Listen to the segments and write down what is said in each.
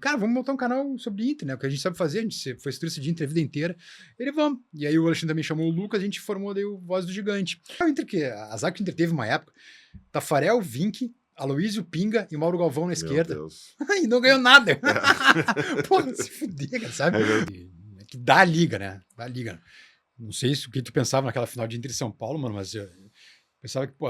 cara, vamos montar um canal sobre Inter, né? O que a gente sabe fazer, a gente foi setorista de Inter a vida inteira. Ele, vamos. E aí o Alexandre também chamou o Lucas, a gente formou daí o Voz do Gigante. O Inter, a zaga que o Inter teve uma época, Tafarel, Vink, Aloysio Pinga e Mauro Galvão na esquerda. E não ganhou nada. Porra, se fuder, cara, sabe? Que dá a liga, né? Dá a liga. Não sei o que tu pensava naquela final de Inter e São Paulo, mano, mas eu pensava que, pô,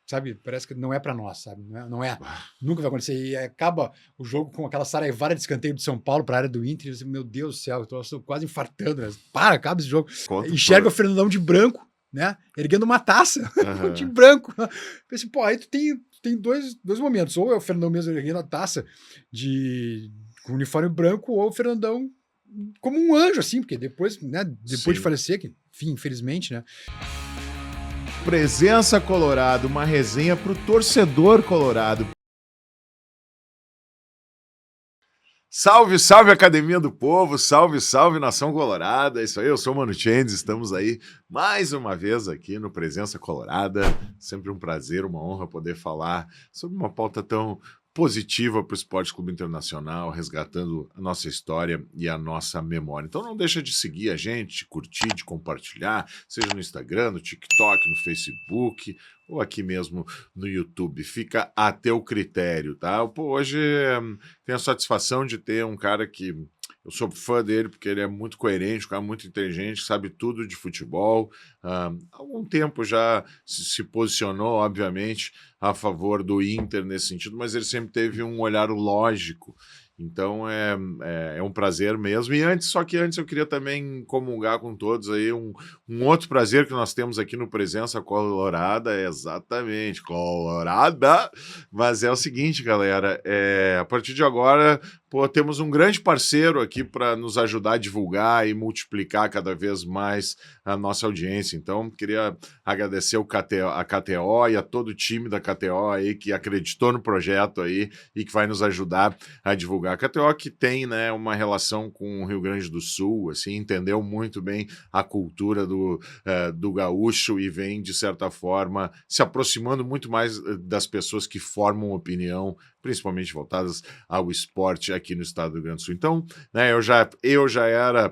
sabe, parece que não é pra nós, sabe? Não é. Nunca vai acontecer. E acaba o jogo com aquela saraivara de escanteio de São Paulo pra área do Inter. E eu, meu Deus do céu, eu tô quase infartando. Né? Acaba esse jogo. Enxerga o Fernandão de branco, né? Erguendo uma taça de branco. Pensei, pô, aí tu tem dois momentos. Ou é o Fernandão mesmo erguendo a taça com uniforme branco, ou o Fernandão como um anjo, assim, porque depois, né? Depois de falecer, que, enfim, infelizmente, né? Presença Colorado, uma resenha pro torcedor colorado. Salve, salve Academia do Povo, salve, salve Nação Colorada, é isso aí, eu sou o Mano Chandes, estamos aí mais uma vez aqui no Presença Colorada, sempre um prazer, uma honra poder falar sobre uma pauta tão positiva para o Esporte Clube Internacional, resgatando a nossa história e a nossa memória. Então não deixa de seguir a gente, de curtir, de compartilhar, seja no Instagram, no TikTok, no Facebook ou aqui mesmo no YouTube. Fica a teu critério, tá? Pô, hoje tenho a satisfação de ter um cara que eu sou fã dele porque ele é muito coerente, um cara muito inteligente, sabe tudo de futebol. Há algum tempo já se posicionou, obviamente, a favor do Inter nesse sentido, mas ele sempre teve um olhar lógico. Então é um prazer mesmo. E antes eu queria também comungar com todos aí um outro prazer que nós temos aqui no Presença Colorada, exatamente, Colorada. Mas é o seguinte, galera, a partir de agora, pô, temos um grande parceiro aqui para nos ajudar a divulgar e multiplicar cada vez mais a nossa audiência. Então, queria agradecer a KTO e a todo o time da KTO aí que acreditou no projeto aí e que vai nos ajudar a divulgar. A KTO que tem, né, uma relação com o Rio Grande do Sul, assim, entendeu muito bem a cultura do gaúcho e vem, de certa forma, se aproximando muito mais das pessoas que formam opinião, principalmente voltadas ao esporte aqui no estado do Rio Grande do Sul. Então, né, eu já era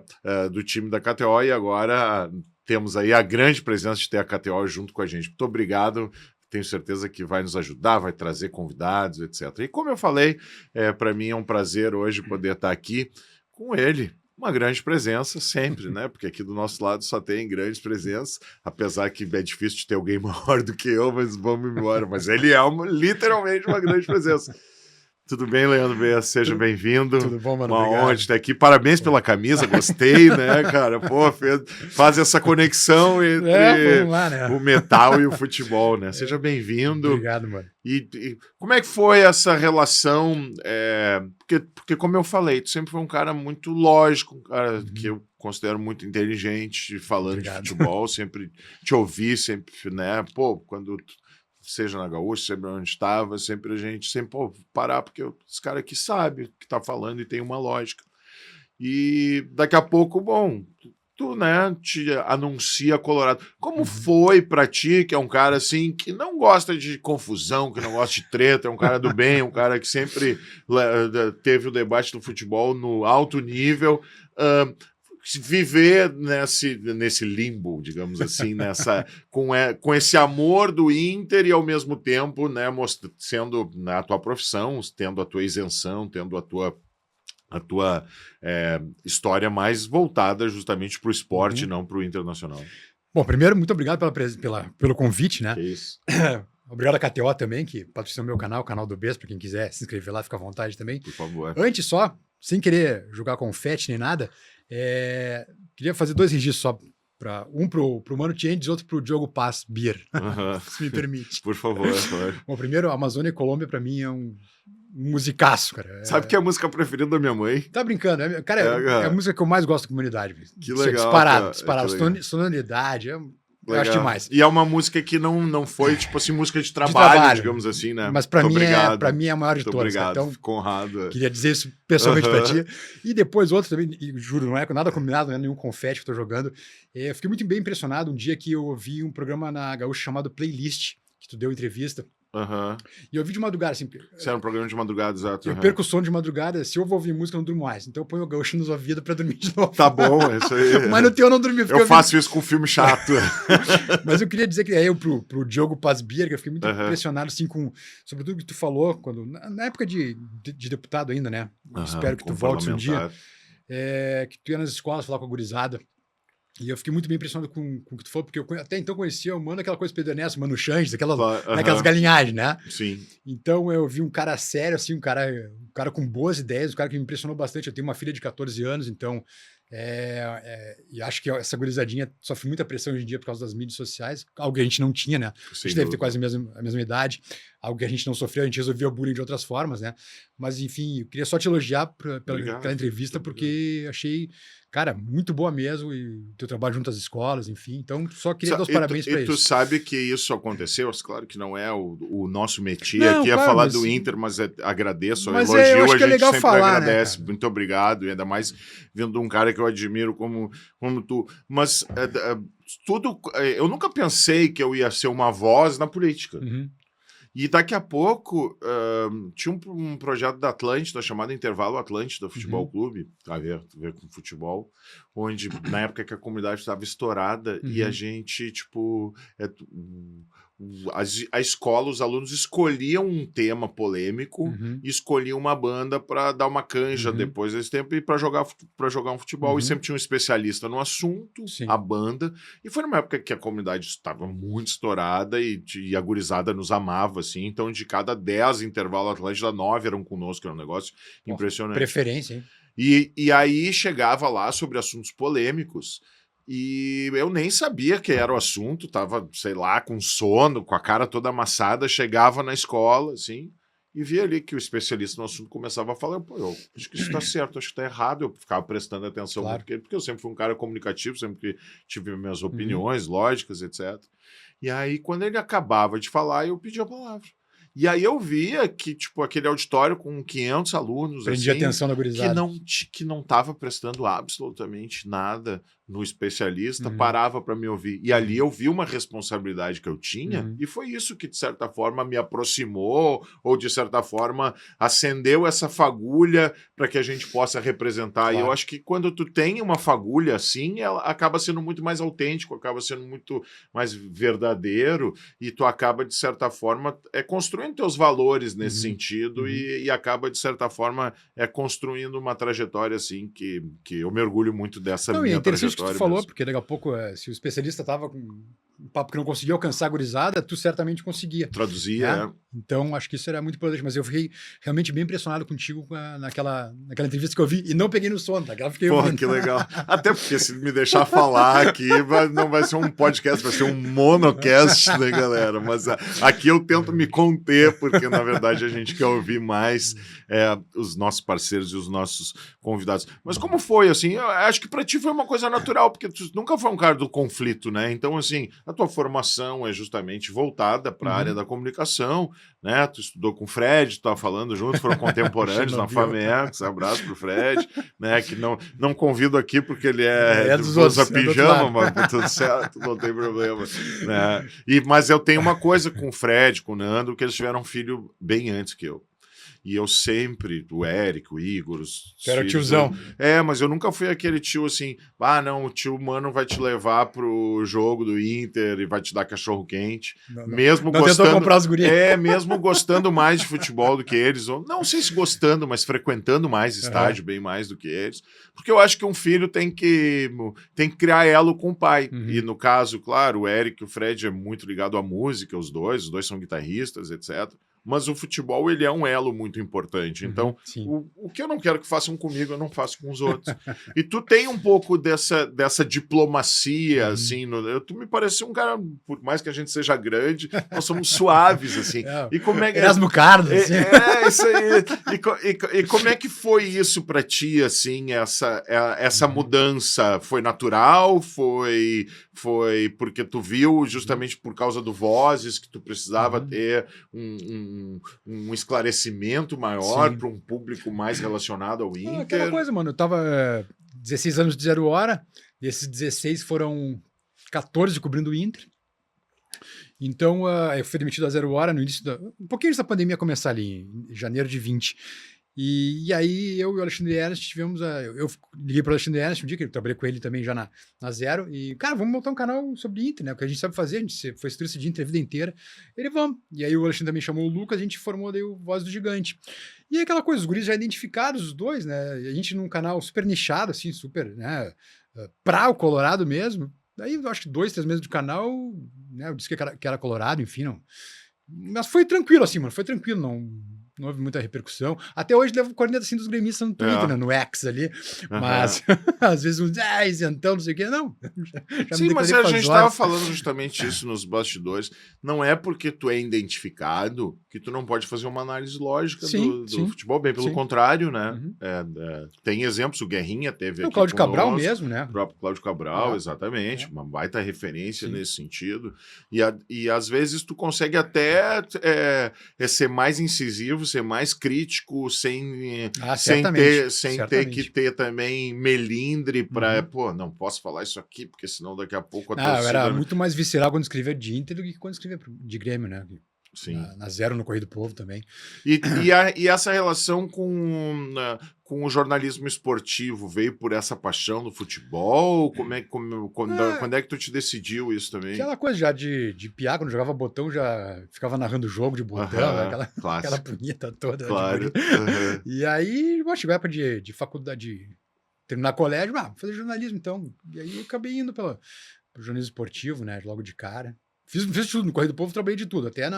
do time da KTO e agora temos aí a grande presença de ter a KTO junto com a gente. Muito obrigado. Tenho certeza que vai nos ajudar, vai trazer convidados, etc. E como eu falei, para mim é um prazer hoje poder estar aqui com ele. Uma grande presença sempre, né? Porque aqui do nosso lado só tem grandes presenças, apesar que é difícil de ter alguém maior do que eu, mas vamos embora. Mas ele é literalmente uma grande presença. Tudo bem, Leandro Bessa? Seja bem-vindo. Tudo bom, mano? Uma Obrigado. honra de estar aqui. Parabéns pela camisa, gostei, né, cara? Pô, faz essa conexão entre vamos lá, né? o metal e o futebol, né? Seja bem-vindo. Obrigado, mano. E como é que foi essa relação? Porque, como eu falei, tu sempre foi um cara muito lógico, um cara que eu considero muito inteligente, falando de futebol, sempre te ouvi, sempre, né? Pô, quando seja na Gaúcha, sempre onde estava, sempre a gente parar, porque esse cara aqui sabe o que está falando e tem uma lógica. E daqui a pouco, bom, tu, né, te anuncia Colorado. Como foi pra ti, que é um cara assim, que não gosta de confusão, que não gosta de treta, é um cara do bem, um cara que sempre teve o debate do futebol no alto nível, viver nesse limbo, digamos assim, com esse amor do Inter e ao mesmo tempo, né, sendo na tua profissão, tendo a tua isenção, tendo a tua história mais voltada justamente para o esporte, não para o internacional. Bom, primeiro, muito obrigado pelo convite, né? Que isso. Obrigado a KTO também, que patrocina o meu canal, o canal do Bess, para quem quiser se inscrever lá, fica à vontade também. Por favor. Antes só, sem querer jogar confete nem nada, queria fazer 2 registros só, um pro Mano Changes e outro pro Diogo Paz Beer, se me permite. Por favor. Bom, primeiro, Amazônia e Colômbia para mim é um musicaço, cara. Sabe que é a música preferida da minha mãe? Tá brincando, cara, é a música que eu mais gosto da comunidade. Que legal. Disparado. Sonoridade, eu acho demais. E é uma música que não foi, tipo assim, música de trabalho, digamos assim, né? Mas pra mim é a maior de todas. Obrigado, então, fico honrado. Queria dizer isso pessoalmente pra ti. E depois outro também, e juro, não é nada combinado, não é nenhum confete que eu tô jogando. Eu fiquei muito bem impressionado um dia que eu ouvi um programa na Gaúcha chamado Playlist, que tu deu entrevista. Aham. E eu ouvi de madrugada, assim, Isso era um programa de madrugada, exato. eu perco o sono de madrugada, se eu vou ouvir música eu não durmo mais, então eu ponho o Gaúcho nos ouvidos pra dormir de novo. Tá bom, é isso aí. Mas no teu eu não dormi. Eu faço isso com filme chato. Mas eu queria dizer que aí eu pro Diogo Paz-Bier, que eu fiquei muito Aham. impressionado, assim, sobre tudo que tu falou, na época de deputado ainda, né? Aham, Espero que tu como voltes um dia. parlamentar. Que tu ia nas escolas falar com a gurizada. E eu fiquei muito bem impressionado com o que tu falou, porque eu até então conhecia o Mano, aquela coisa Pedro Ernesto, Mano Changes, aquelas Aham. galinhagens, né? Sim. Então eu vi um cara sério, assim, um cara com boas ideias, um cara que me impressionou bastante. Eu tenho uma filha de 14 anos, então e acho que essa gurizadinha sofre muita pressão hoje em dia por causa das mídias sociais, algo que a gente não tinha, né? A Sem gente deve ter dúvida. quase a mesma idade, algo que a gente não sofreu, a gente resolvia o bullying de outras formas, né? Mas enfim, eu queria só te elogiar Obrigado. pela entrevista, porque achei, cara, muito boa mesmo, e teu trabalho junto às escolas, enfim. Então, só queria dar os parabéns para E tu isso. sabe que isso aconteceu, claro que não é o nosso métier Não, aqui, é claro, falar mas- do Inter, mas agradeço o Mas elogio, eu acho a que é gente legal sempre falar, né, agradece. cara? Muito obrigado, e ainda mais vindo de um cara que eu admiro como tu. Mas tudo. Eu nunca pensei que eu ia ser uma voz na política. Uhum. E daqui a pouco tinha um projeto da Atlântida chamado Intervalo Atlântida Futebol Uhum. Clube, a ver com futebol, onde na época que a comunidade estava estourada e a Uhum. gente, tipo, a escola, os alunos escolhiam um tema polêmico Uhum. e escolhiam uma banda para dar uma canja Uhum. depois desse tempo e para jogar um futebol. Uhum. E sempre tinha um especialista no assunto, Sim. a banda. E foi numa época que a comunidade estava muito estourada e a gurizada nos amava, assim. Então, de cada 10 intervalos Atlântida, 9 eram conosco, era um negócio Pô, impressionante. preferência, hein? E aí chegava lá sobre assuntos polêmicos e eu nem sabia que era o assunto, tava, sei lá, com sono, com a cara toda amassada, chegava na escola, assim, e via ali que o especialista no assunto começava a falar, pô, eu acho que isso tá certo, acho que tá errado, eu ficava prestando atenção Claro. muito, porque eu sempre fui um cara comunicativo, sempre tive minhas Uhum. opiniões lógicas, etc. E aí, quando ele acabava de falar, eu pedia a palavra. E aí eu via que, tipo, aquele auditório com 500 alunos, Prendi a assim, atenção da gurizada. que não estava prestando absolutamente nada no especialista, Uhum. parava para me ouvir. E ali eu vi uma responsabilidade que eu tinha, Uhum. e foi isso que, de certa forma, me aproximou, ou, de certa forma, acendeu essa fagulha para que a gente possa representar. Claro. E eu acho que quando tu tem uma fagulha assim, ela acaba sendo muito mais autêntico, acaba sendo muito mais verdadeiro, e tu acaba, de certa forma, construindo teus valores nesse Uhum. sentido, Uhum. e acaba, de certa forma, construindo uma trajetória assim que eu me orgulho muito dessa Não, e é minha interessante o que tu trajetória falou, mesmo. porque daqui a pouco, se o especialista tava com um papo que não conseguia alcançar a gurizada, tu certamente conseguia. Traduzia, Né? Então, acho que isso era muito importante, mas eu fiquei realmente bem impressionado contigo naquela entrevista que eu vi, e não peguei no sono, tá? Aquela fiquei Porra, ouvindo. que legal. Até porque se me deixar falar aqui, não vai ser um podcast, vai ser um monocast, né, galera? Mas aqui eu tento me conter, porque na verdade a gente quer ouvir mais os nossos parceiros e os nossos convidados. Mas como foi, assim, eu acho que pra ti foi uma coisa natural, porque tu nunca foi um cara do conflito, né? Então, assim, a tua formação é justamente voltada para a área da comunicação, né? Tu estudou com o Fred, tu tava falando junto, foram contemporâneos na Famex, abraço pro Fred, né? Que não convido aqui porque ele dos usa outros, do outro pijama, lado. mas tudo certo, não tem problema, né? Mas eu tenho uma coisa com o Fred, com o Nando, que eles tiveram um filho bem antes que eu. E eu sempre, o Eric, o Igor, os Tu era o filhos, tiozão. mas eu nunca fui aquele tio assim, não, o tio Mano vai te levar pro jogo do Inter e vai te dar cachorro quente. Mesmo Não gostando, tentou comprar os guri. mesmo gostando mais de futebol do que eles, ou não sei se gostando, mas frequentando mais estádio, bem mais do que eles. Porque eu acho que um filho tem que criar elo com o pai. E no caso, claro, o Eric e o Fred é muito ligado à música, os dois são guitarristas, etc. Mas o futebol, ele é um elo muito importante. Então, o que eu não quero que façam comigo, eu não faço com os outros. E tu tem um pouco dessa diplomacia, assim. Tu me parece um cara, por mais que a gente seja grande, nós somos suaves, assim. E como é que... Erasmo Carlos, assim. Isso aí. E como é que foi isso pra ti, assim, essa mudança? Foi natural? Foi porque tu viu, justamente por causa do Vozes, que tu precisava ter um esclarecimento maior para um público mais relacionado ao Inter? Aquela coisa, mano, eu tava 16 anos de 0 hora, e esses 16 foram 14 cobrindo o Inter, Então, eu fui demitido a 0 hora no início um pouquinho antes da pandemia começar ali, em janeiro de 20. E aí eu e o Alexandre Ernst tivemos eu liguei para o Alexandre Ernst um dia, que eu trabalhei com ele também já na Zero, e, cara, vamos montar um canal sobre Inter, né? O que a gente sabe fazer, a gente foi setorista de Inter a vida inteira. Ele, vamos. E aí o Alexandre também chamou o Lucas, a gente formou daí o Voz do Gigante. E aquela coisa, os guris já identificados, os dois, né? E a gente num canal super nichado, assim, super, né? Pra o Colorado mesmo. Daí eu acho que 2, 3 meses de canal, né? Eu disse que era Colorado, enfim, não. Mas foi tranquilo, assim, mano. Foi tranquilo, não houve muita repercussão. Até hoje levo corneta assim dos gremistas no Twitter, né? No X ali. Mas às vezes uns isentão, não sei o quê. Não. Já Sim, mas a gente estava falando justamente isso nos bastidores. Não é porque tu é identificado que tu não pode fazer uma análise lógica do futebol. Bem pelo contrário, né? Uhum. Tem exemplos, o Guerrinha teve aqui. O Cláudio Cabral mesmo, né? O próprio Cláudio Cabral, exatamente. Uma baita referência nesse sentido. E às vezes tu consegue até ser mais incisivo, ser mais crítico, sem ter que ter também melindre para, pô, não posso falar isso aqui, porque senão daqui a pouco a torcida... Eu era muito mais visceral quando escrevia de Inter do que quando escrevia de Grêmio, né? Sim. Na Zero, no Correio do Povo também. E essa relação com o jornalismo esportivo veio por essa paixão do futebol? Quando é que tu te decidiu isso também? Aquela coisa já de piá, quando jogava botão, já ficava narrando o jogo de botão, né? Aquela punheta toda. Claro. E aí, chegou a época de faculdade, terminar colégio, fazer jornalismo então. E aí eu acabei indo pro jornalismo esportivo, né? Logo de cara. Fiz tudo, no Correio do Povo trabalhei de tudo, até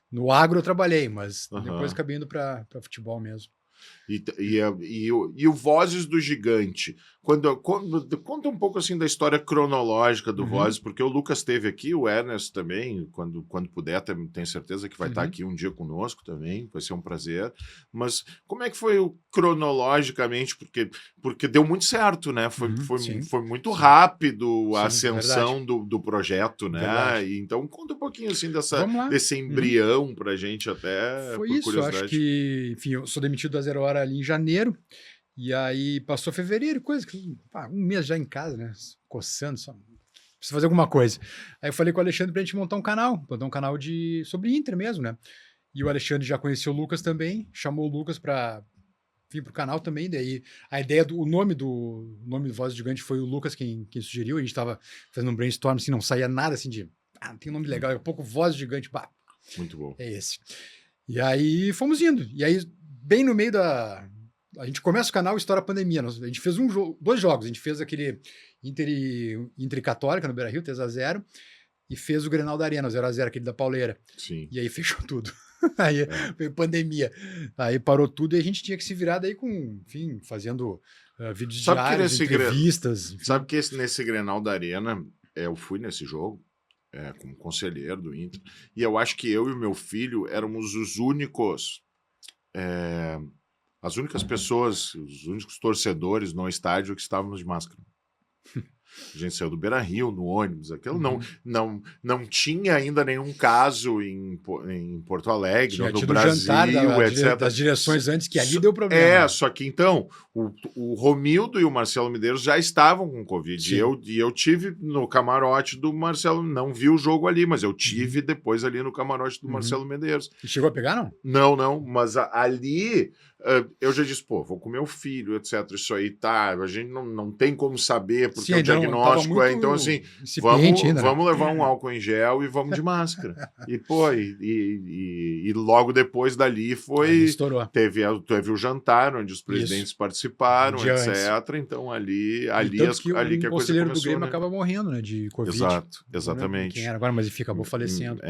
no agro eu trabalhei, mas depois acabei indo para futebol mesmo. E o Vozes do Gigante, conta um pouco assim da história cronológica do Vozes, porque o Lucas esteve aqui, o Ernest também, quando puder, tenho certeza que vai estar aqui um dia conosco também, vai ser um prazer. Mas como é que foi cronologicamente? Porque deu muito certo, né? Foi muito rápido a ascensão do projeto, né? Então conta um pouquinho assim desse embrião pra gente até. Foi isso, eu acho que, enfim, eu sou demitido da 0 Hora ali em janeiro, e aí passou fevereiro, coisa que um mês já em casa, né? Coçando, só preciso fazer alguma coisa. Aí eu falei com o Alexandre pra gente montar um canal sobre Inter mesmo, né? E o Alexandre já conheceu o Lucas também, chamou o Lucas pra vir pro canal também, daí a ideia o nome do Voz do Gigante foi o Lucas quem sugeriu, a gente tava fazendo um brainstorm, assim, não saía nada assim de, tem um nome legal, daqui a pouco Voz do Gigante, muito bom. É esse. E aí fomos indo, e aí bem no meio a gente começa o canal e estoura a pandemia. A gente fez 2 jogos. A gente fez aquele Inter e Católica no Beira-Rio, 3-0, e fez o Grenal da Arena, 0-0, aquele da Pauleira. Sim. E aí fechou tudo. Aí veio pandemia. Aí parou tudo e a gente tinha que se virar daí enfim, fazendo vídeos diários, entrevistas. Sabe que nesse Grenal da Arena, eu fui nesse jogo, como conselheiro do Inter, e eu acho que eu e o meu filho éramos os únicos... as únicas pessoas, os únicos torcedores no estádio que estávamos de máscara. A gente saiu do Beira-Rio, no ônibus, aquilo não tinha ainda nenhum caso em Porto Alegre, no Brasil, etc. Das direções antes, que ali deu problema. Só que então, o Romildo e o Marcelo Medeiros já estavam com Covid. E eu tive no camarote do Marcelo, não vi o jogo ali, mas eu tive depois ali no camarote do Marcelo Medeiros. E chegou a pegar, não? Não, mas ali... eu já disse, vou com meu filho, etc. Isso aí a gente não tem como saber, porque o diagnóstico então assim, vamos levar um álcool em gel e vamos de máscara. E logo depois dali teve o jantar, onde os presidentes participaram, etc. Então ali que a coisa começou. O conselheiro do Grêmio acaba morrendo, né, de Covid. Exatamente. Quem era agora, mas enfim, acabou falecendo.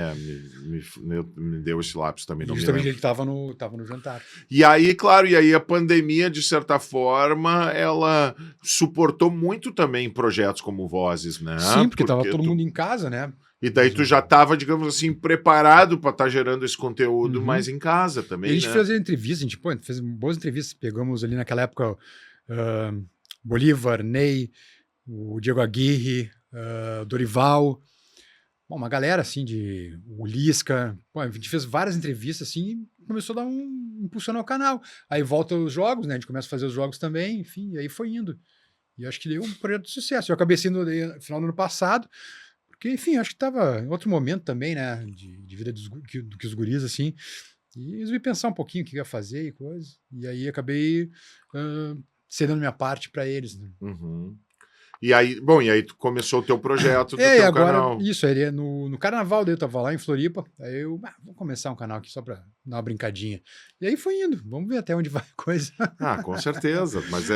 Me deu esse lápis também. E justamente ele estava no jantar. E aí, claro, a pandemia, de certa forma, ela suportou muito também projetos como Vozes, né? Sim, porque estava todo mundo em casa, né? E daí tu já estava, digamos assim, preparado para estar gerando esse conteúdo mais em casa também, e a gente fez entrevistas, a gente fez boas entrevistas, pegamos ali naquela época Bolívar, Ney, o Diego Aguirre, Dorival, uma galera assim o Lisca, a gente fez várias entrevistas assim, e começou a dar impulsionar o canal. Aí volta os jogos, né? A gente começa a fazer os jogos também, enfim, e aí foi indo. E acho que deu um projeto de sucesso. Eu acabei sendo no final do ano passado, Porque, enfim, acho que tava em outro momento também, né? De vida do que os guris, assim. E resolvi pensar um pouquinho o que ia fazer e coisa. E aí acabei cedendo minha parte para eles, né? Uhum. E aí, bom, e aí tu começou o teu projeto do E teu agora, canal. isso, aí no carnaval, daí eu tava lá em Floripa, aí eu, vou começar um canal aqui só pra dar uma brincadinha. E aí foi indo, vamos ver até onde vai a coisa. Ah, com certeza. Mas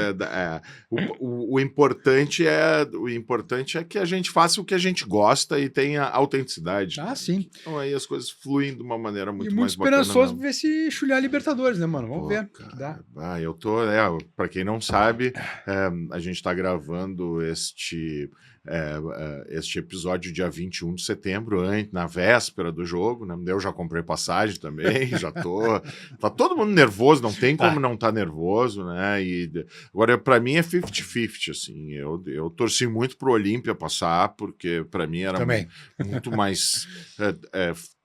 o importante é que a gente faça o que a gente gosta e tenha autenticidade. Ah, sim. Então aí as coisas fluem de uma maneira E muito muito mais bacana esperançoso mesmo. pra ver se chulhar a Libertadores, né, mano? Vamos Pô, ver o cara, que dá. eu tô, pra quem não sabe, a gente tá gravando este episódio dia 21 de setembro, na véspera do jogo, né? Eu já comprei passagem também, já tô. Tá todo mundo nervoso, não tem como não estar nervoso, né? E agora, pra mim, é 50-50, assim. Eu torci muito pro Olímpia passar, porque pra mim era Também. muito mais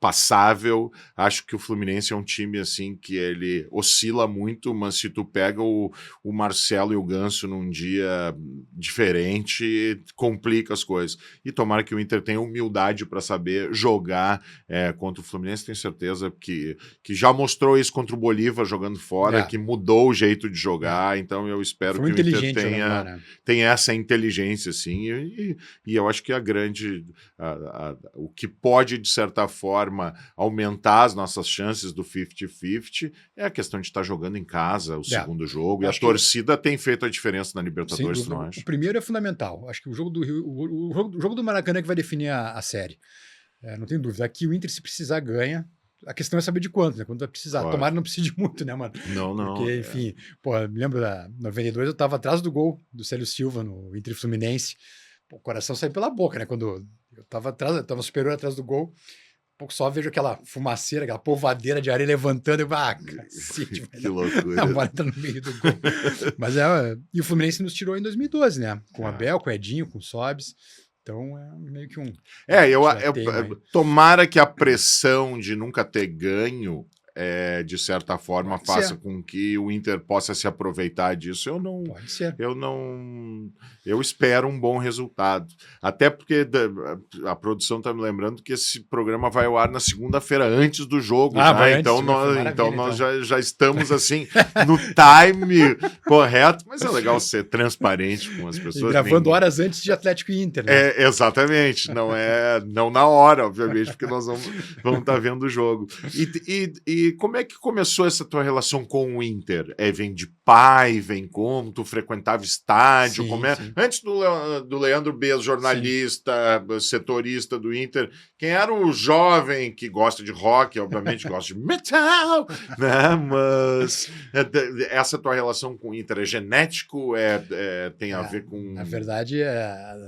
passável. Acho que o Fluminense é um time assim que ele oscila muito, mas se tu pega o Marcelo e o Ganso num dia diferente, complica as coisas. E tomara que o Inter tenha humildade para saber jogar contra o Fluminense. Tenho certeza que já mostrou isso contra o Bolívar jogando fora, que mudou o jeito de jogar. Então eu espero Foi que o Inter tenha essa inteligência assim. E eu acho que a grande o que pode, de certa forma, aumentar as nossas chances do 50-50 é a questão de estar jogando em casa o segundo jogo. E a torcida tem feito a diferença na Libertadores, não acha? O primeiro é fundamental. Acho que o jogo do Rio, o jogo do Maracanã é que vai definir a série. Não tem dúvida. Aqui o Inter, se precisar, ganha. A questão é saber de quanto, né? Quando vai precisar. Claro. Tomara não precise muito, né, mano? Não. Porque, enfim, me lembro da 92, eu tava atrás do gol do Célio Silva no Inter Fluminense. O coração saiu pela boca, né? Quando eu tava superior atrás do gol. Pouco só vejo aquela fumaceira, aquela polvadeira de areia levantando. Eu, cacete, que loucura. A bola entra no meio do gol. Mas e o Fluminense nos tirou em 2012, né? Com o Abel, com o Edinho, com o Sobis. Então é meio que um. Tomara que a pressão de nunca ter ganho, de certa forma, faça com que o Inter possa se aproveitar disso. Pode ser. Eu espero um bom resultado. Até porque a produção está me lembrando que esse programa vai ao ar na segunda-feira, antes do jogo. Então nós já estamos assim no time correto, mas é legal ser transparente com as pessoas. E gravando horas antes de Atlético e Inter, né? Exatamente. Não na hora, obviamente, porque nós vamos estar vendo o jogo. E como é que começou essa tua relação com o Inter? Vem de pai, vem como? Tu frequentava estádio? Sim. Antes do Leandro Bez, jornalista, setorista do Inter, quem era o jovem que gosta de rock, obviamente gosta de metal, né? Mas essa tua relação com o Inter é genético? Tem a ver com... Na verdade,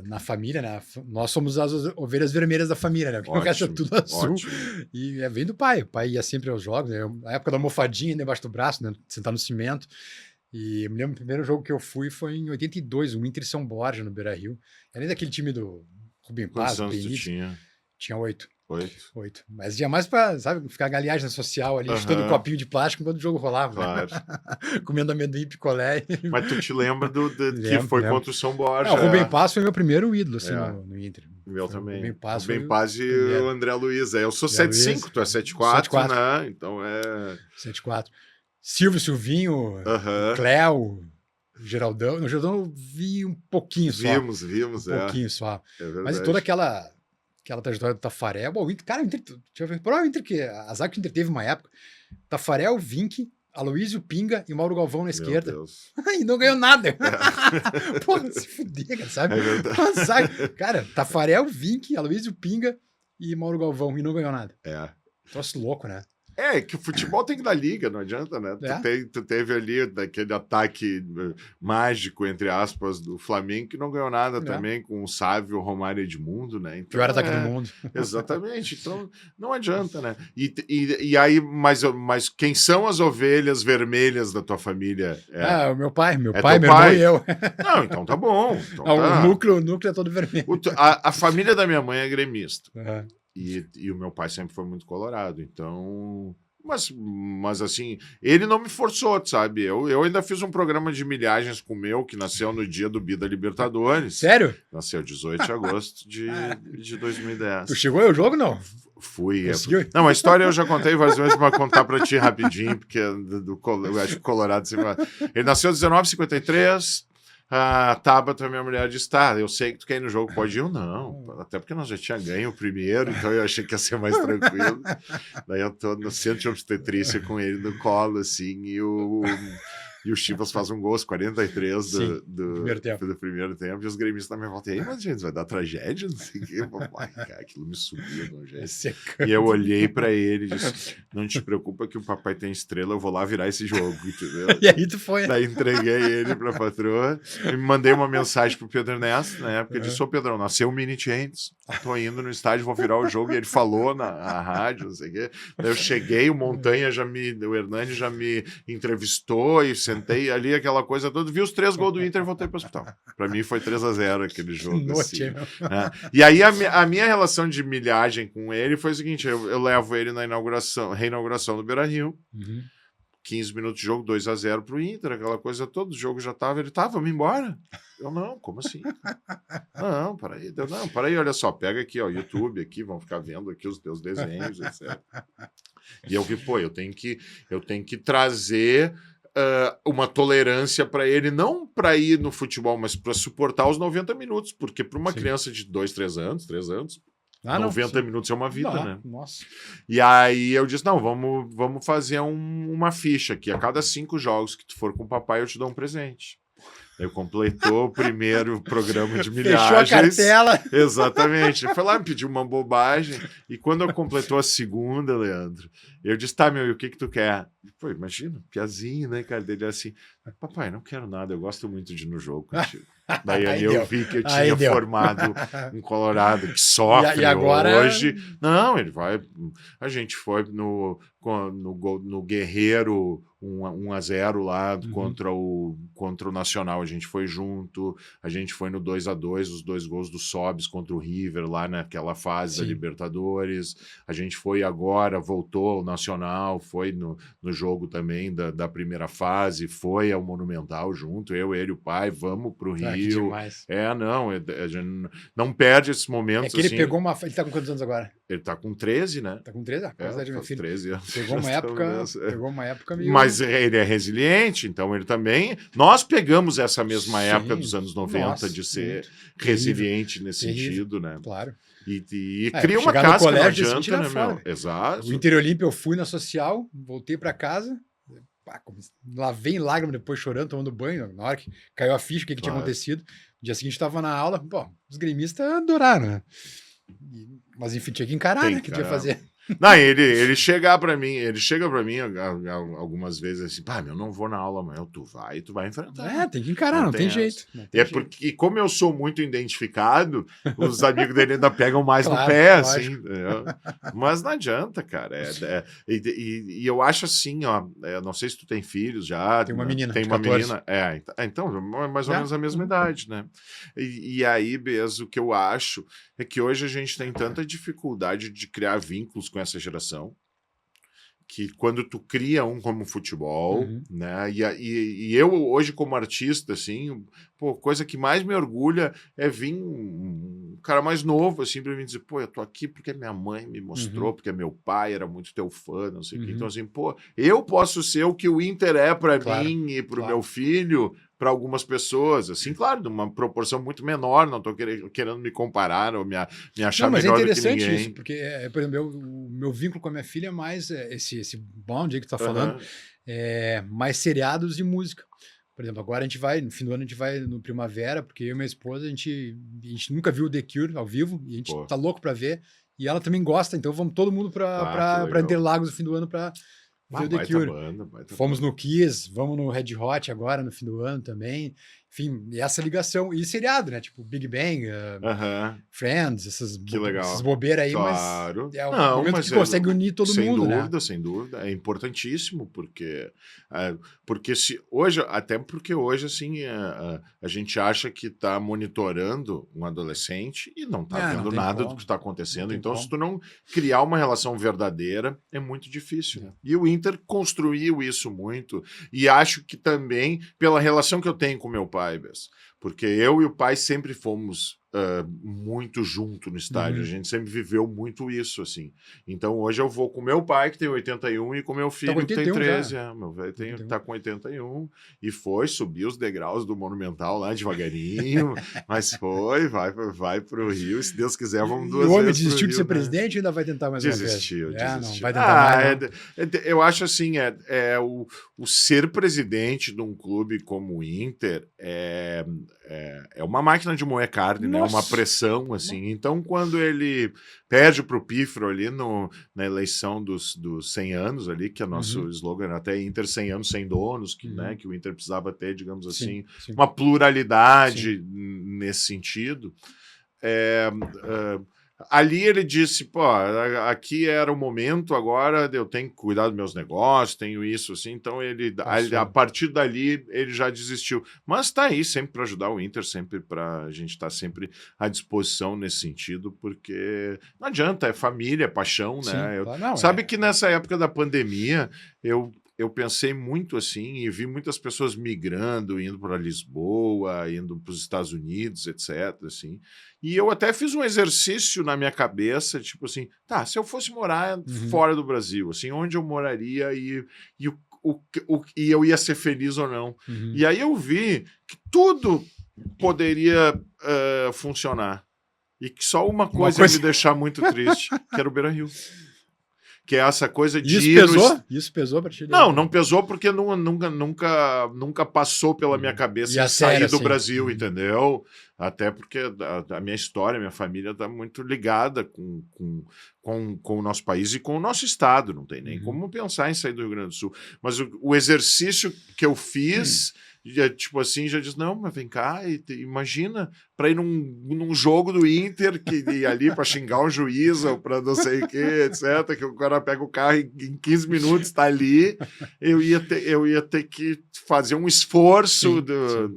na família, né? Nós somos as ovelhas vermelhas da família, né? Porque o resto é tudo azul. E vem do pai. O pai ia sempre aos jogos, né? Na época da almofadinha debaixo do braço, né? Sentar no cimento. E eu me lembro, o primeiro jogo que eu fui foi em 82, o Inter São Borja, no Beira-Rio. Além daquele time do Rubem Paz, quantos anos tu tinha? Tinha 8. 8. Mas ia mais pra, sabe, ficar galhagem social ali, chutando um copinho de plástico quando o jogo rolava. Claro. Né? Comendo amendoim, picolé. Mas tu te lembra que foi contra o São Borja? O Rubem Paz foi meu primeiro ídolo, assim, no Inter. Meu também. Rubem Paz e o André Luiz. Eu sou 7'5", tu é 7'4", né? Então 7'4". Silvinho, Cléo, Geraldão. No Geraldão eu vi um pouquinho só. Vimos, um pouquinho só. Mas toda aquela trajetória do Tafarel. Bom, o Inter, cara, deixa eu ver. Prova o Inter que a zaga que o Inter teve uma época. Tafarel, Vink, Aloysio Pinga e Mauro Galvão na esquerda. E não ganhou nada. Porra, se fuder, cara, sabe? Cara, Tafarel, Vink, Aloysio Pinga e Mauro Galvão. E não ganhou nada. Troço louco, né? Que o futebol tem que dar liga, não adianta, né? Tu teve ali daquele ataque mágico, entre aspas, do Flamengo, que não ganhou nada também, com o Sávio, Romário e Edmundo, né? Então, pior ataque do mundo. Exatamente. Então, não adianta, né? E aí, mas quem são as ovelhas vermelhas da tua família? O meu pai, meu irmão e eu. Não, então tá bom. Então o núcleo é todo vermelho. A família da minha mãe é gremista. E o meu pai sempre foi muito colorado, então Mas assim, ele não me forçou, sabe? Eu ainda fiz um programa de milhagens com o meu, que nasceu no dia do Bida Libertadores. Sério? Nasceu 18 de agosto de 2010. Tu chegou ao jogo, não? Fui. Conseguiu? Não, a história eu já contei várias vezes, mas vou contar pra ti rapidinho, porque eu acho que o Colorado... Ele nasceu em 1953... A Tabata, minha mulher, disse, tá, eu sei que tu quer ir no jogo, pode ir? Eu não, até porque nós já tínhamos ganho o primeiro, então eu achei que ia ser mais tranquilo. Daí eu tô no centro de obstetrícia com ele no colo, assim, e o Chivas faz um gol aos 43 do primeiro tempo, e os gremistas na minha volta, e aí, mas gente, vai dar tragédia? Não sei o que. Ai, cara, aquilo me subiu, não, gente. E eu olhei pra ele e disse, não te preocupa que o papai tem estrela, eu vou lá virar esse jogo, entendeu? E aí tu foi. Daí entreguei ele pra patroa e me mandei uma mensagem pro Pedro Ernesto, na época, eu disse, ô Pedrão, nasceu o Mini Chains, tô indo no estádio, vou virar o jogo, e ele falou na rádio, não sei o quê. Daí eu cheguei, o Hernani já me entrevistou e sentei ali, aquela coisa toda, vi os 3 gols do Inter e voltei pro hospital. Pra mim foi 3-0 aquele jogo. Assim, né? E aí a minha relação de milhagem com ele foi o seguinte, eu levo ele na reinauguração do Beira-Rio, 15 minutos de jogo, 2-0 pro Inter, aquela coisa toda, o jogo já tava, ele vamos embora. Eu, não, como assim? Não, peraí, olha só, pega aqui, ó, YouTube aqui, vamos ficar vendo aqui os teus desenhos, etc. E eu vi, eu tenho que trazer uma tolerância para ele, não para ir no futebol, mas para suportar os 90 minutos, porque para uma criança de 3 anos, 90 minutos é uma vida, né? Nossa. E aí eu disse, não, vamos fazer uma ficha aqui, a cada 5 jogos que tu for com o papai eu te dou um presente. Eu completou o primeiro programa de milhagens. Fechou a cartela. Exatamente. Foi lá, me pediu uma bobagem. E quando eu completou a segunda, Leandro, eu disse, tá, meu, e o que tu quer? Pô, imagina, piazinho, né, cara? Dele assim, papai, não quero nada, eu gosto muito de ir no jogo contigo. Daí aí eu vi que eu tinha formado um Colorado que sofre e agora... hoje. Não, ele vai... A gente foi no Guerreiro 1-0 lá contra o Nacional. A gente foi junto. A gente foi no 2-2, os 2 gols do Sobis contra o River lá naquela fase da Libertadores. A gente foi agora, voltou ao Nacional, foi no jogo também da primeira fase, foi ao Monumental junto, ele e o pai, vamos pro Rio. Demais. A gente não perde esses momentos. É que ele pegou uma... Ele tá com quantos anos agora? Ele tá com 13, né? Tá com 13? Faz 13 anos. Pegou uma época meio... Mas ele é resiliente, então ele também... Nós pegamos essa mesma época dos anos 90 de ser resiliente nesse sentido, né? Claro. E cria uma casca, colégio, não adianta, né, meu? Exato. O Inter Olímpia eu fui na social, voltei pra casa... Lavei em lágrimas depois chorando, tomando banho, na hora que caiu a ficha, o que tinha acontecido. No dia seguinte estava na aula, os gremistas adoraram, né? Mas enfim, tinha que encarar, né? Que tinha que fazer. Não, ele chega pra mim algumas vezes assim, meu, não vou na aula amanhã, tu vai enfrentar. Tem que encarar, não tem jeito. Porque, como eu sou muito identificado, os amigos dele ainda pegam mais no pé, assim. Mas não adianta, cara. E eu acho assim, ó, não sei se tu tem filhos já. Tem uma menina. Tem uma menina. Então, mais ou menos a mesma idade, né? E aí, Bez, o que eu acho é que hoje a gente tem tanta dificuldade de criar vínculos com essa geração, que quando tu cria como futebol, né? E eu hoje como artista, assim, coisa que mais me orgulha é vir um cara mais novo, assim, pra mim dizer, eu tô aqui porque minha mãe me mostrou, porque meu pai era muito teu fã, não sei o quê. Então, assim, eu posso ser o que o Inter é pra mim e pro meu filho, para algumas pessoas, assim, claro, de uma proporção muito menor, não estou querendo me comparar ou me achar melhor do que ninguém. Mas é interessante isso, porque, por exemplo, o meu vínculo com a minha filha é mais esse bond aí que tu tá falando, mais seriados e música. Por exemplo, agora no fim do ano a gente vai no Primavera, porque eu e minha esposa, a gente nunca viu o The Cure ao vivo, e a gente tá louco para ver, e ela também gosta, então vamos todo mundo para Interlagos no fim do ano para ver o The Baita Cure. banda, baita Fomos banda. no Kiss, vamos no Red Hot agora, no fim do ano também. Enfim, e essa ligação. E seriado, né? Tipo, Big Bang, Aham, Friends, que esses legal. bobeiras aí, mas Claro. é o Não, momento que consegue unir todo sem mundo, né? dúvida, sem dúvida. É importantíssimo, porque se hoje, até porque hoje, assim, a gente acha que está monitorando um adolescente e não está Não vendo tem nada do que como. está Não acontecendo. tem Então, como. se tu não criar uma relação verdadeira, é muito difícil. É. E o Inter construiu isso muito. E acho que também pela relação que eu tenho com meu pai, Bess, porque eu e o pai sempre fomos muito junto no estádio. A gente sempre viveu muito isso, assim. Então, hoje eu vou com meu pai, que tem 81, e com meu Tá com filho, que tem 81 já. 13. Meu velho 81. tá com 81. E foi subir os degraus do Monumental lá devagarinho. Mas vai pro Rio. E se Deus quiser, vamos E duas o homem vezes pro desistiu de Rio, ser né? presidente e ainda vai tentar mais uma vez? Desistiu. Não vai tentar mais, não. Eu acho assim, o ser presidente de um clube como o Inter é uma máquina de moer carne, né? Nossa. Uma pressão, assim. Então, quando ele perde para o Pífaro ali na eleição dos 100 anos ali, que é nosso slogan, até Inter 100 anos, 100 donos, né? Que o Inter precisava ter, digamos assim, Sim. uma pluralidade nesse sentido. Ali ele disse, pô, aqui era o momento, agora eu tenho que cuidar dos meus negócios, tenho isso, assim, então a partir dali ele já desistiu. Mas está aí sempre para ajudar o Inter, sempre para a gente estar sempre à disposição nesse sentido, porque não adianta, é família, é paixão, né? Sabe que nessa época da pandemia, eu pensei muito assim e vi muitas pessoas migrando, indo para Lisboa, indo para os Estados Unidos, etc. Assim. E eu até fiz um exercício na minha cabeça, tipo assim, tá, se eu fosse morar fora do Brasil, assim, onde eu moraria e eu ia ser feliz ou não. E aí eu vi que tudo poderia funcionar. E que só uma coisa ia me deixar muito triste, que era o Beira-Rio. Que é essa coisa de Isso pesou para ti? Não pesou porque nunca passou pela minha cabeça sair do Brasil, entendeu? Até porque a minha história, a minha família está muito ligada com o nosso país e com o nosso estado. Não tem nem como pensar em sair do Rio Grande do Sul. Mas o exercício que eu fiz... tipo assim, já diz, não, mas vem cá, imagina, para ir num jogo do Inter, que ir ali para xingar um juiz ou para não sei o que, etc., que o cara pega o carro e em 15 minutos está ali, eu ia ter que fazer um esforço,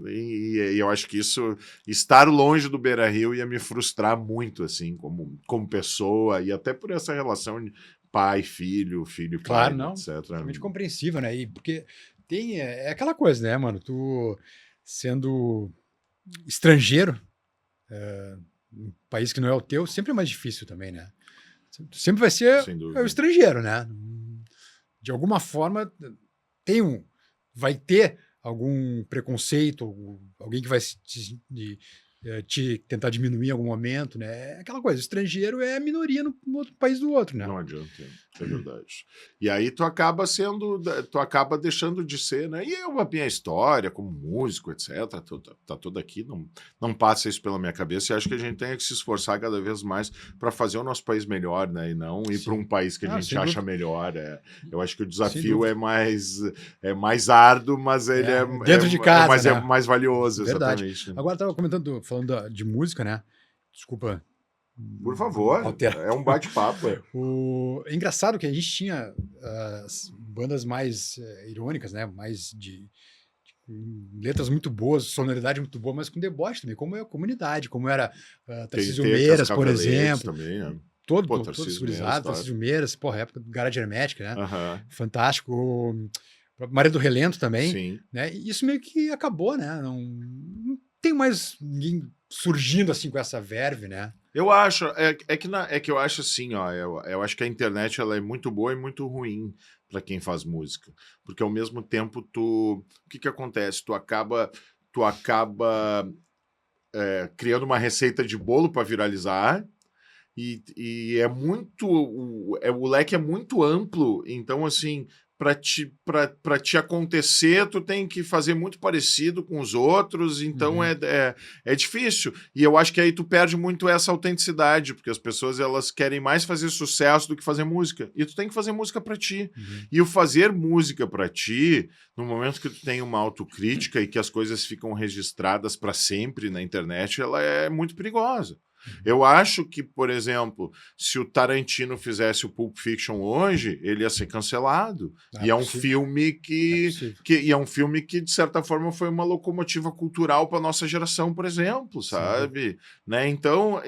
e eu acho que isso, estar longe do Beira-Rio ia me frustrar muito, assim, como pessoa, e até por essa relação de pai, filho e pai, não, etc. Totalmente compreensível, né? E porque é aquela coisa, né, mano? Tu sendo estrangeiro, um país que não é o teu, sempre é mais difícil também, né? Sempre vai ser o estrangeiro, né? De alguma forma, vai ter algum preconceito, alguém que vai te tentar diminuir em algum momento, né? É aquela coisa, o estrangeiro é a minoria no outro país do outro, né? Não adianta, é verdade. E aí tu acaba deixando de ser, né? E a minha história como músico, etc., tá toda aqui, não passa isso pela minha cabeça, e acho que a gente tem que se esforçar cada vez mais para fazer o nosso país melhor, né? E não ir para um país que a gente acha melhor. Eu acho que o desafio é mais árduo, mas ele dentro de casa, mas né? é mais valioso, verdade. exatamente. Agora estava falando de música, né? Desculpa. Por favor, é um bate-papo. É engraçado que a gente tinha as bandas mais irônicas, né? Mais de letras muito boas, sonoridade muito boa, mas com deboche também, como é a comunidade, como era Tarcísio Meiras, por exemplo. Também, né? Todos gurizados, Tarcísio Meiras, época do Garagem Hermética, né? Fantástico. Maria do Relento também. Sim. Né? E isso meio que acabou, né? Não tem mais ninguém surgindo assim com essa verve, né? Eu acho, que eu acho assim, ó, eu acho que a internet ela é muito boa e muito ruim para quem faz música, porque ao mesmo tempo o que acontece? Tu acaba criando uma receita de bolo para viralizar e o leque é muito amplo, então assim para te acontecer, tu tem que fazer muito parecido com os outros, então é difícil. E eu acho que aí tu perde muito essa autenticidade, porque as pessoas elas querem mais fazer sucesso do que fazer música. E tu tem que fazer música para ti. E o fazer música para ti, no momento que tu tem uma autocrítica e que as coisas ficam registradas para sempre na internet, ela é muito perigosa. Eu acho que, por exemplo, se o Tarantino fizesse o Pulp Fiction hoje, ele ia ser cancelado. E é um filme é um filme que, de certa forma, foi uma locomotiva cultural para nossa geração, por exemplo, sabe? Né? Então,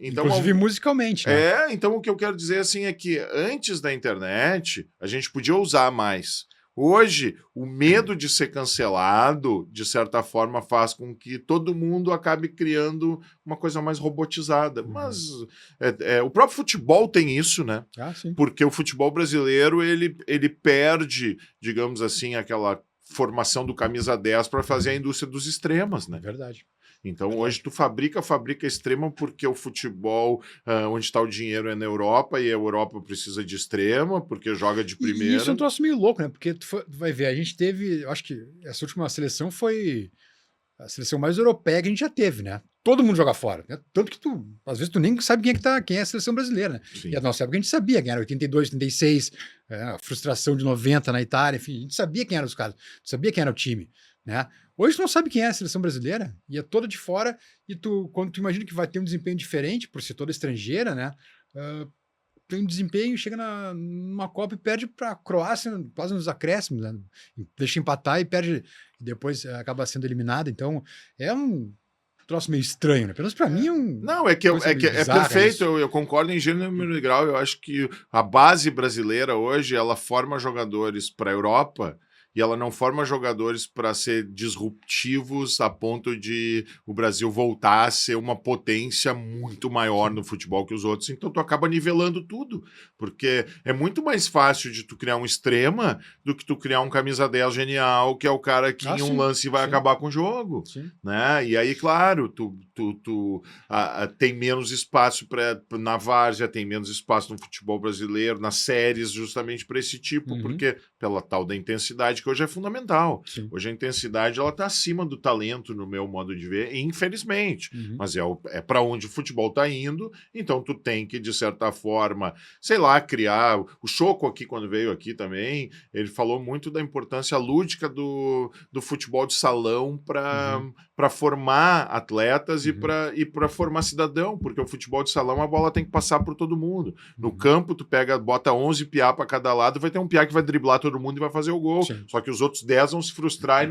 inclusive musicalmente, né? Então o que eu quero dizer assim é que antes da internet, a gente podia usar mais. Hoje, o medo de ser cancelado, de certa forma, faz com que todo mundo acabe criando uma coisa mais robotizada. Mas o próprio futebol tem isso, né? Sim. Porque o futebol brasileiro, ele perde, digamos assim, aquela formação do camisa 10 para fazer a indústria dos extremas, né? Verdade. Então, hoje tu fabrica extrema porque o futebol, onde está o dinheiro é na Europa, e a Europa precisa de extrema, porque joga de primeira. E isso é um troço meio louco, né? Porque tu vai ver, a gente teve, eu acho que essa última seleção foi a seleção mais europeia que a gente já teve, né? Todo mundo joga fora, né? Tanto que às vezes tu nem sabe quem é a seleção brasileira, né? Sim. E a nossa época a gente sabia quem era 82, 86, a frustração de 90 na Itália, enfim, a gente sabia quem eram os caras, sabia quem era o time, né? Hoje tu não sabe quem é a seleção brasileira, e é toda de fora, e quando tu imagina que vai ter um desempenho diferente, por ser toda estrangeira, né? Tem um desempenho, chega numa Copa e perde para a Croácia, quase nos acréscimos, né? Deixa empatar e perde, e depois acaba sendo eliminado. Então, é um troço meio estranho, né? Pelo menos para mim é um. Não, é perfeito, eu concordo em gênero e grau. Eu acho que a base brasileira hoje, ela forma jogadores para a Europa. E ela não forma jogadores para ser disruptivos a ponto de o Brasil voltar a ser uma potência muito maior no futebol que os outros. Então tu acaba nivelando tudo, porque é muito mais fácil de tu criar um extrema do que tu criar um camisa 10 genial, que é o cara que em um lance vai acabar com o jogo. Né? E aí, claro, tu tem menos espaço na várzea, tem menos espaço no futebol brasileiro, nas séries, justamente para esse tipo, porque pela tal da intensidade que hoje é fundamental. Sim. Hoje a intensidade ela está acima do talento, no meu modo de ver, infelizmente. Mas é para onde o futebol está indo, então tu tem que, de certa forma, sei lá, criar... O Choco aqui, quando veio aqui também, ele falou muito da importância lúdica do futebol de salão para formar atletas e para formar cidadão, porque o futebol de salão, a bola tem que passar por todo mundo. No campo, tu bota 11 piá para cada lado, vai ter um piá que vai driblar todo mundo e vai fazer o gol. Sim. Só que os outros 10 vão se frustrar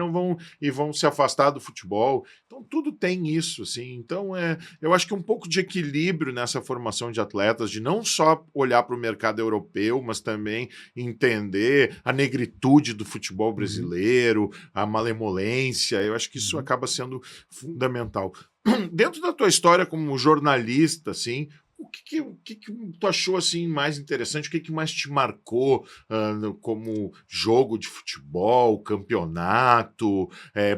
e vão se afastar do futebol. Então, tudo tem isso, assim. Então, eu acho que um pouco de equilíbrio nessa formação de atletas, de não só olhar para o mercado europeu, mas também entender a negritude do futebol brasileiro, a malemolência. Eu acho que isso acaba sendo fundamental. Dentro da tua história como jornalista, assim, o que tu achou assim mais interessante? O que mais te marcou como jogo de futebol, campeonato,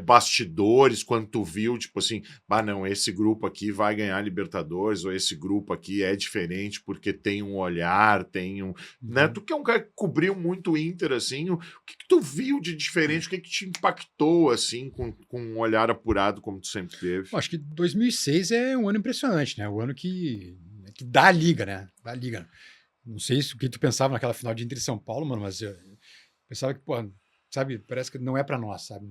bastidores, quando tu viu, tipo assim, não, esse grupo aqui vai ganhar Libertadores, ou esse grupo aqui é diferente porque tem um olhar, né? Tu que é um cara que cobriu muito o Inter, assim, o que tu viu de diferente, o que te impactou, assim, com um olhar apurado como tu sempre teve? Acho que 2006 é um ano impressionante, né? O ano que dá a liga, né? Dá a liga. Não sei o que tu pensava naquela final de Inter e São Paulo, mano, mas eu pensava que, pô, sabe, parece que não é pra nós, sabe?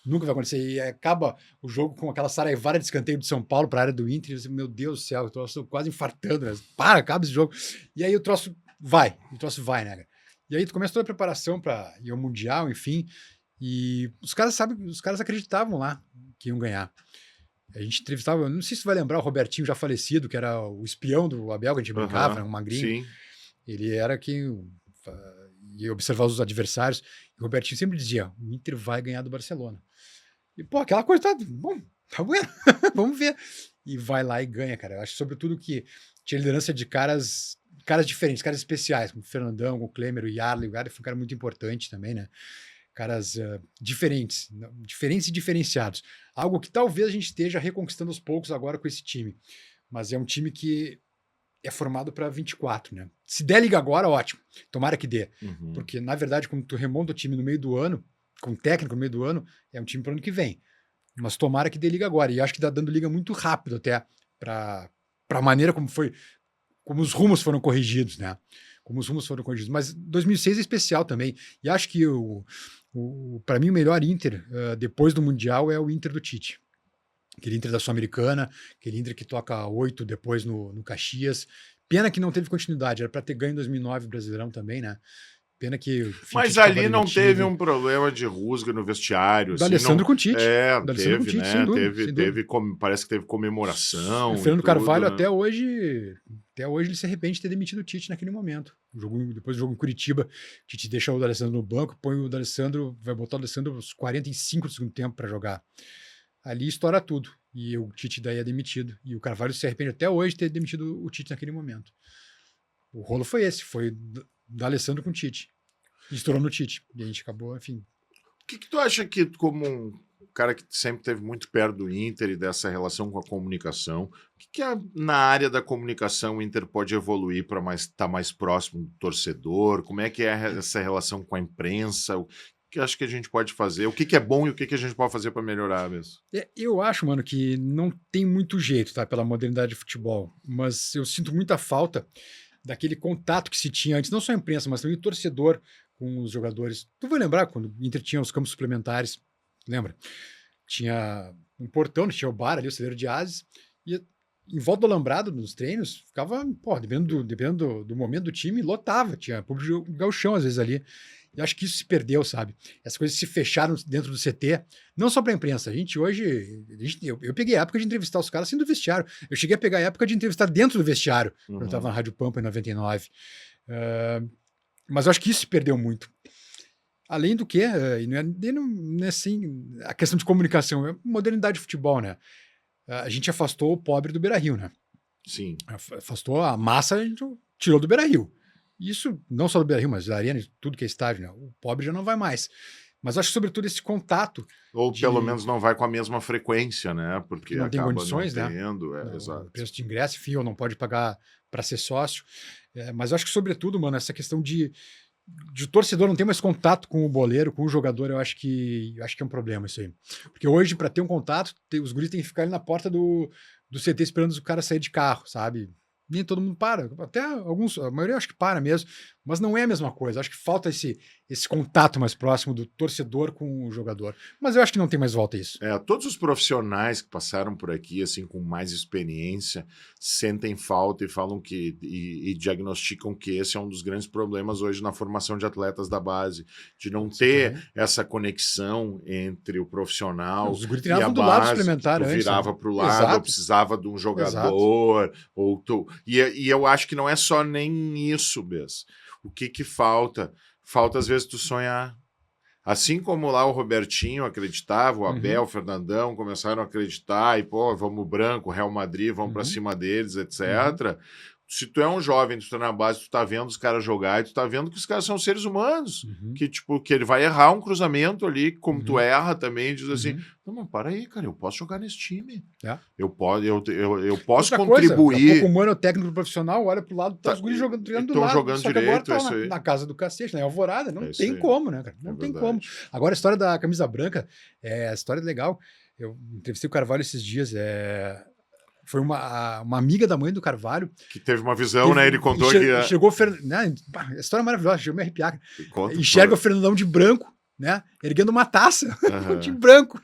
Nunca vai acontecer. E acaba o jogo com aquela saraivara de escanteio de São Paulo pra área do Inter, e meu Deus do céu, eu tô quase infartando, né? Acaba esse jogo. E aí o troço vai, né? E aí tu começa toda a preparação pra ir ao Mundial, enfim, e os caras acreditavam lá que iam ganhar. A gente entrevistava, não sei se tu vai lembrar, o Robertinho já falecido, que era o espião do Abel, que a gente brincava, né, um magrinho. Sim. Ele era quem ia observar os adversários. E o Robertinho sempre dizia, o Inter vai ganhar do Barcelona. E, pô, aquela coisa, tá bom, vamos ver. E vai lá e ganha, cara. Eu acho, sobretudo, que tinha liderança de caras diferentes, caras especiais, como o Fernandão, com o Klemer, o Yarley. O Yarley foi um cara muito importante também, né? Caras diferentes e diferenciados. Algo que talvez a gente esteja reconquistando aos poucos agora com esse time. Mas é um time que é formado para 24, né? Se der liga agora, ótimo. Tomara que dê. Uhum. Porque, na verdade, quando tu remonta o time no meio do ano, com técnico no meio do ano, é um time para o ano que vem. Mas tomara que dê liga agora. E acho que tá dando liga muito rápido até para a maneira como foi, como os rumos foram corrigidos, né? Como os rumos foram corrigidos. Mas 2006 é especial também. E acho que para mim o melhor Inter depois do Mundial é o Inter do Tite. Aquele Inter da Sul-Americana, aquele Inter que toca 8 depois no Caxias. Pena que não teve continuidade, era para ter ganho em 2009 o Brasileirão também, né? Pena que... Mas ali não teve um problema de rusga no vestiário. Do Alessandro com o Tite. Teve, né? Sem dúvida. Parece que teve comemoração. O Fernando Carvalho, né? até hoje ele se arrepende de ter demitido o Tite naquele momento. Depois do jogo em Curitiba, o Tite deixa o D'Alessandro no banco, põe o D'Alessandro, vai botar o D'Alessandro aos 45 do segundo tempo para jogar. Ali estoura tudo. E o Tite daí é demitido. E o Carvalho se arrepende até hoje de ter demitido o Tite naquele momento. O rolo foi esse, foi da Alessandro com o Tite. E estourou no Tite. E a gente acabou, enfim. O que tu acha que, como um cara que sempre esteve muito perto do Inter e dessa relação com a comunicação, o que na área da comunicação o Inter pode evoluir para estar mais próximo do torcedor? Como é que é essa relação com a imprensa? O que acho que a gente pode fazer? O que é bom e o que a gente pode fazer para melhorar mesmo? Eu acho, mano, que não tem muito jeito, tá? Pela modernidade de futebol. Mas eu sinto muita falta daquele contato que se tinha antes, não só a imprensa, mas também o torcedor com os jogadores. Tu vai lembrar quando o Inter tinha os campos suplementares? Lembra? Tinha um portão, tinha o bar ali, o celeiro de ases, e em volta do alambrado, nos treinos, ficava, dependendo do momento do time, lotava, tinha público de gauchão às vezes ali. E acho que isso se perdeu, sabe? Essas coisas se fecharam dentro do CT, não só para a imprensa. A gente hoje... Eu peguei a época de entrevistar os caras assim do vestiário. Eu cheguei a pegar a época de entrevistar dentro do vestiário, quando eu estava na Rádio Pampa em 99. Mas eu acho que isso se perdeu muito. Além do que, e não é assim, a questão de comunicação, é modernidade de futebol, né? A gente afastou o pobre do Beira-Rio, né? Sim. Afastou a massa, a gente tirou do Beira-Rio. Isso não só do Beira-Rio, mas da Arena, tudo que é estádio, né? O pobre já não vai mais. Mas acho que, sobretudo, esse contato... Ou pelo menos não vai com a mesma frequência, né? Porque não tem condições, não tendo, né? Exato. O preço de ingresso, enfim, ou não pode pagar para ser sócio. Mas acho que, sobretudo, mano, essa questão de o torcedor não ter mais contato com o boleiro, com o jogador, eu acho que é um problema isso aí. Porque hoje, para ter um contato, os guris têm que ficar ali na porta do CT esperando o cara sair de carro, sabe? Nem todo mundo para, até alguns, a maioria eu acho que para mesmo, mas não é a mesma coisa. Acho que falta esse contato mais próximo do torcedor com o jogador. Mas eu acho que não tem mais volta a isso. Todos os profissionais que passaram por aqui, assim, com mais experiência, sentem falta e falam e diagnosticam que esse é um dos grandes problemas hoje na formação de atletas da base, de não ter essa conexão entre o profissional e a do lado base. suplementar Tu virava para o lado, ou precisava de um jogador, e eu acho que não é só nem isso, Bess. O que falta? Falta, às vezes, tu sonhar. Assim como lá o Robertinho acreditava, o Abel, o Fernandão começaram a acreditar, e pô, vamos branco, Real Madrid, vamos para cima deles, etc. Se tu é um jovem, tu tá na base, tu tá vendo os caras jogar, e tu tá vendo que os caras são seres humanos, que ele vai errar um cruzamento ali, como tu erra também, e diz assim, não, mas para aí, cara, eu posso jogar nesse time. Eu posso contribuir. Daqui a pouco o mano técnico profissional olha pro lado, tá os guris jogando do lado. Jogando só direito, que agora tá na casa do cacete, né? Alvorada, não tem como, né, cara? Não tem como. Agora, a história da camisa branca, a história é legal. Eu entrevistei o Carvalho esses dias, foi uma amiga da mãe do Carvalho. Que teve uma visão, né? Ele contou que... Chegou a história é maravilhosa, chegou a me arrepiar. Enxerga o Fernandão de branco, né? Erguendo uma taça de branco.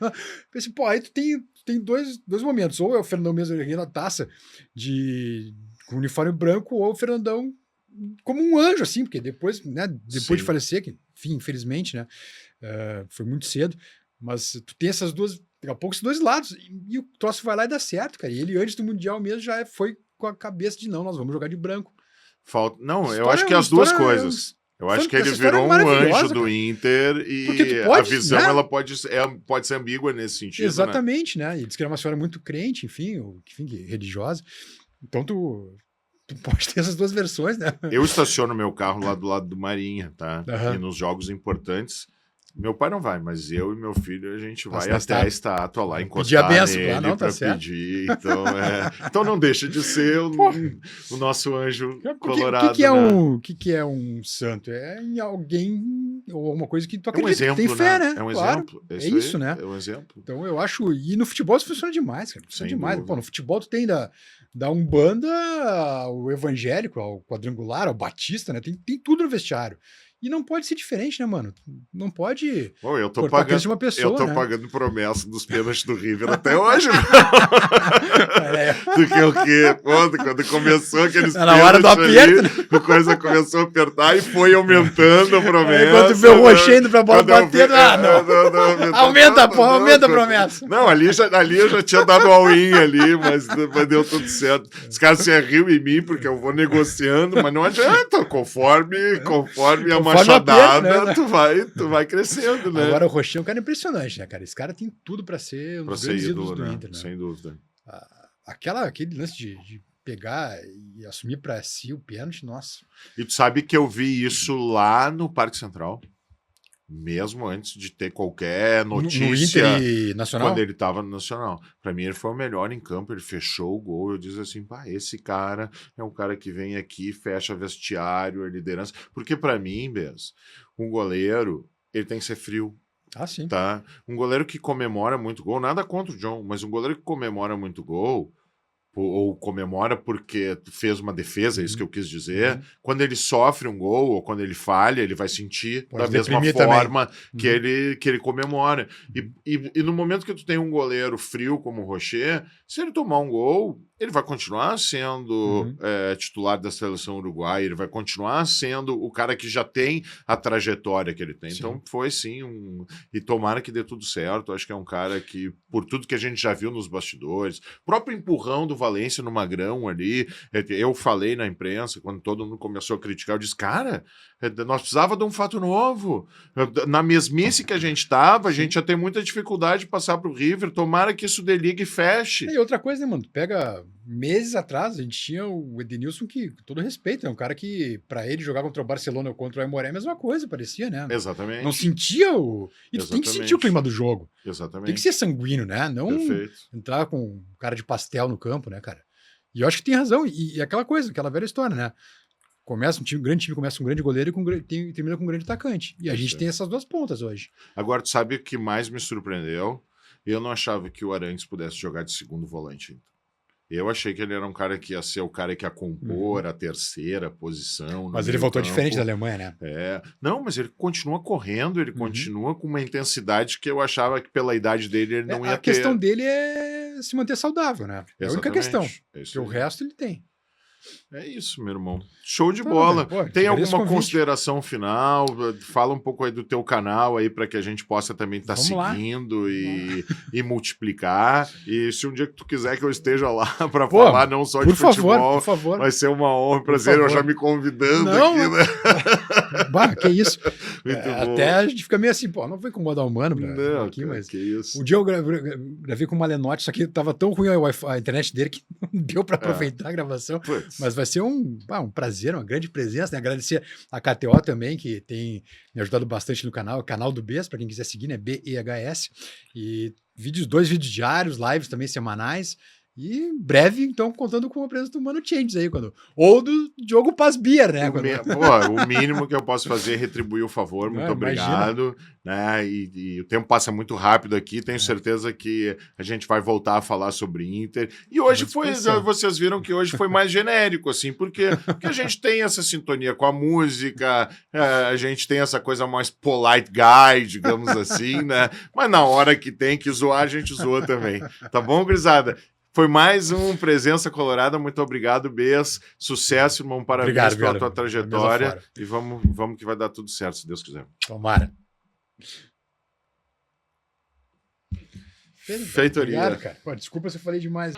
Pensei, pô, aí tu tem dois momentos. Ou é o Fernandão mesmo erguendo a taça com uniforme branco, ou o Fernandão como um anjo, assim, porque depois de falecer, que, enfim, infelizmente, né? Foi muito cedo. Mas tu tem essas duas... Daqui a pouco esses dois lados. E o troço vai lá e dá certo, cara. E ele, antes do Mundial mesmo, já foi com a cabeça de nós vamos jogar de branco. Não, eu acho que as duas coisas. Eu acho que ele virou um anjo do Inter e a visão ela pode ser ambígua nesse sentido. Exatamente, né? Ele disse que era uma senhora muito crente, enfim, religiosa. Então tu pode ter essas duas versões, né? Eu estaciono meu carro lá do lado do Marinha, tá? E nos jogos importantes. Meu pai não vai, mas eu e meu filho, a gente vai na até a estátua lá, Pedir encostar a benção, nele claro, não, tá pra certo. pedir. Então não deixa de ser o nosso anjo colorado, O que é um santo? É em alguém ou uma coisa que tu acredita, exemplo, que tem fé, né? É um Claro. exemplo. É isso, aí, né? É um exemplo. Então eu acho... E no futebol isso funciona demais, cara. Funciona Sem demais. dúvida. Pô, no futebol tu tem da Umbanda, o evangélico, ao quadrangular, ao batista, né? Tem tudo no vestiário. E não pode ser diferente, né, mano? Não pode Bom, eu tô cortar a crença de uma pagando, pessoa, eu tô né? pagando promessa dos pênaltis do River até hoje. É. Do que o quê? Quando começou aqueles Na hora do pênaltis aperto, ali, a coisa começou a apertar e foi aumentando a promessa. Quando vê o Rocher indo pra bola Quando eu vi- batendo, não. Aumenta, porra, aumenta a promessa. Não, ali eu já tinha dado all-in ali, mas deu tudo certo. Os caras se riam em mim porque eu vou negociando, mas não adianta, conforme a machadada, né? tu vai crescendo, né? Agora o Rocher é um cara impressionante, né, cara? Esse cara tem tudo pra ser um Pra dos ser grandes ídolo, ídolos do né? Inter, né? Sem dúvida. Aquele lance de pegar e assumir pra si o pênalti, nossa. E tu sabe que eu vi isso lá no Parque Central, mesmo antes de ter qualquer notícia. No Inter e Nacional? Quando ele estava no Nacional. Para mim, ele foi o melhor em campo, ele fechou o gol. Eu disse assim, pá, esse cara é um cara que vem aqui, fecha vestiário, a liderança. Porque para mim, Bess, um goleiro, ele tem que ser frio. Ah, sim. Tá? Um goleiro que comemora muito gol, nada contra o John, mas um goleiro que comemora muito gol, ou comemora porque fez uma defesa, é isso que eu quis dizer. Quando ele sofre um gol ou quando ele falha, ele vai sentir Pode da mesma deprimir forma que ele comemora. E no momento que tu tem um goleiro frio como o Rocher, se ele tomar um gol, ele vai continuar sendo titular da seleção uruguaia, ele vai continuar sendo o cara que já tem a trajetória que ele tem. Sim. Então foi sim e tomara que dê tudo certo. Acho que é um cara que, por tudo que a gente já viu nos bastidores, o próprio empurrão do Valência no Magrão ali, eu falei na imprensa, quando todo mundo começou a criticar, eu disse, cara, nós precisávamos de um fato novo. Na mesmice que a gente estava, a gente ia ter muita dificuldade de passar para o River, tomara que isso deligue e feche. E outra coisa, né, mano? Pega meses atrás, a gente tinha o Edenilson que, com todo respeito, é um cara que, pra ele, jogar contra o Barcelona ou contra o Aimoré, é a mesma coisa, parecia, né? Exatamente. Não sentia o... E tu tem que sentir o clima do jogo. Exatamente. Tem que ser sanguíneo, né? Não entrar com cara de pastel no campo, né, cara? E eu acho que tem razão. E aquela coisa, aquela velha história, né? Começa um grande time começa com um grande goleiro e termina com um grande atacante. E a gente tem essas duas pontas hoje. Agora, tu sabe o que mais me surpreendeu? Eu não achava que o Arantes pudesse jogar de segundo volante. Eu achei que ele era um cara que ia ser o cara que ia compor a terceira posição. Mas ele voltou diferente da Alemanha, né? Não, mas ele continua correndo, ele continua com uma intensidade que eu achava que pela idade dele ele não ia ter. A questão dele é se manter saudável, né? É a única questão. Porque o resto ele tem. É isso, meu irmão. Show de bola. Pô, tem alguma consideração final? Fala um pouco aí do teu canal aí para que a gente possa também estar seguindo e multiplicar. E se um dia que tu quiser que eu esteja lá para falar não só de futebol, por favor. vai ser uma honra, um prazer. Eu já me convidando aqui, né? Bah, que isso. Até a gente fica meio assim, pô, não vou incomodar o mano aqui, mas que isso. Um dia eu gravei com o Malenotti, só que tava tão ruim a internet dele que não deu para aproveitar a gravação. Mas vai ser um prazer, uma grande presença, né? Agradecer a KTO também, que tem me ajudado bastante no canal, o canal do BES, para quem quiser seguir, né? BEHS. E 2 vídeos diários, lives também semanais. E breve, então, contando com a presença do Mano Changes aí, ou do Diogo Paz-Bier, né? O mínimo que eu posso fazer é retribuir o favor, muito obrigado. Né? E o tempo passa muito rápido aqui, tenho certeza que a gente vai voltar a falar sobre Inter. E hoje vocês viram que hoje foi mais genérico, assim, porque a gente tem essa sintonia com a música, a gente tem essa coisa mais polite guy, digamos assim, né? Mas na hora que tem que zoar, a gente zoa também. Tá bom, gurizada? Foi mais um Presença Colorada. Muito obrigado, Bess. Sucesso, irmão. Parabéns pela tua trajetória. E vamos que vai dar tudo certo, se Deus quiser. Tomara. Feitoria. Obrigado, cara. Pô, desculpa se eu falei demais.